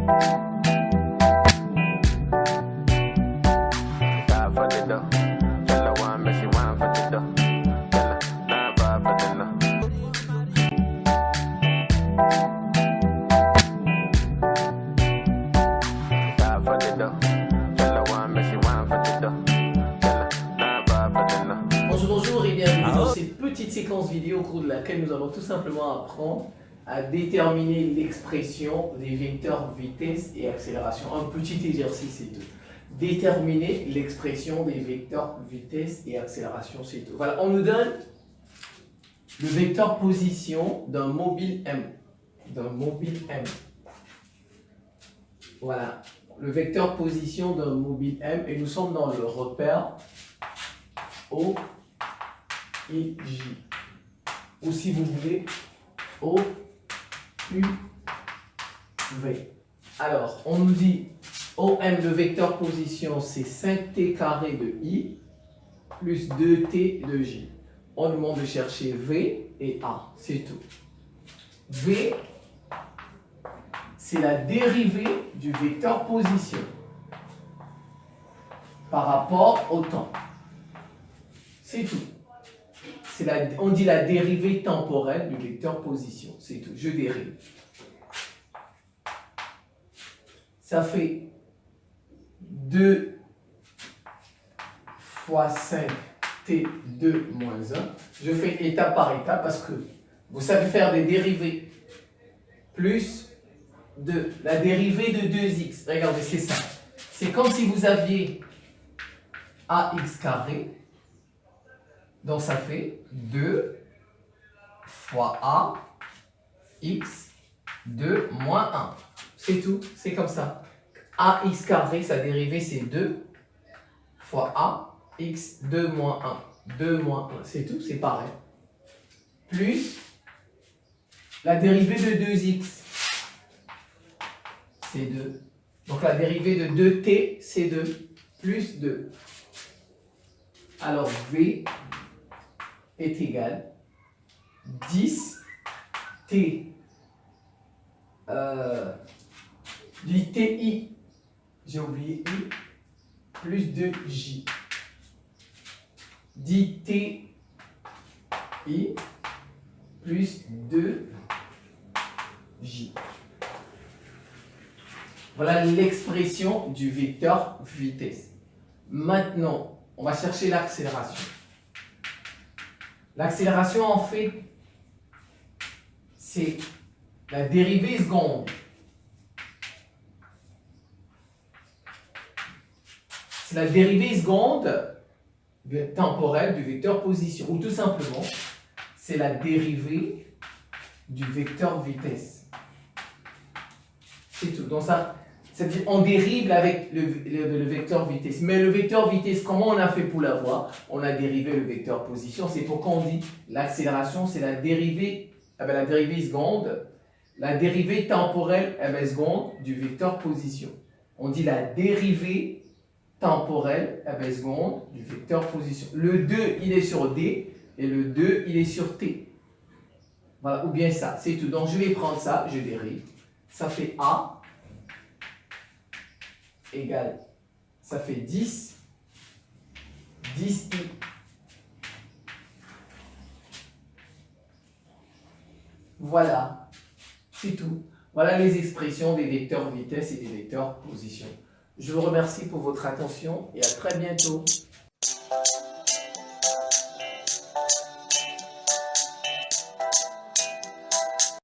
Bonjour et bienvenue dans cette petite séquence vidéo au cours de laquelle nous allons tout simplement apprendre à déterminer l'expression des vecteurs vitesse et accélération. Un petit exercice, c'est tout. Déterminer l'expression des vecteurs vitesse et accélération, c'est tout. Voilà, on nous donne le vecteur position d'un mobile M. Voilà, le vecteur position d'un mobile M et nous sommes dans le repère O, I, J. Ou si vous voulez, O, U, V. Alors, on nous dit OM, le vecteur position, c'est 5t carré de I plus 2t de J. On nous demande de chercher V et A, c'est tout. V, c'est la dérivée du vecteur position par rapport au temps. C'est tout. On dit la dérivée temporelle du vecteur position. C'est tout. Je dérive. Ça fait 2 fois 5t2 moins 1. Je fais étape par étape parce que vous savez faire des dérivées. Plus de la dérivée de 2x. Regardez, c'est ça. C'est comme si vous aviez ax carré. Donc ça fait 2 fois a x 2 moins 1. C'est tout, c'est comme ça. Ax carré, sa dérivée c'est 2 fois a x 2 moins 1. 2 moins 1, c'est tout, c'est pareil. Plus la dérivée de 2x, c'est 2. Donc la dérivée de 2t, c'est 2, plus 2. Alors v est égal 10 t ti, j'ai oublié i, plus 2j. 10 ti plus 2j. Voilà l'expression du vecteur vitesse. Maintenant, on va chercher l'accélération. L'accélération, en fait, c'est la dérivée seconde. C'est la dérivée seconde temporelle du vecteur position. Ou tout simplement, c'est la dérivée du vecteur vitesse. C'est tout. Donc ça, on dérive avec le vecteur vitesse. Mais le vecteur vitesse, comment on a fait pour l'avoir? On a dérivé le vecteur position. C'est pourquoi on dit l'accélération, c'est la dérivée seconde, la dérivée temporelle seconde du vecteur position. On dit la dérivée temporelle seconde du vecteur position. Le 2, il est sur D et le 2, il est sur T. Voilà, ou bien ça, c'est tout. Donc je vais prendre ça, je dérive. Ça fait A égale, ça fait 10 i. Voilà, c'est tout. Voilà les expressions des vecteurs vitesse et des vecteurs position. Je vous remercie pour votre attention et à très bientôt.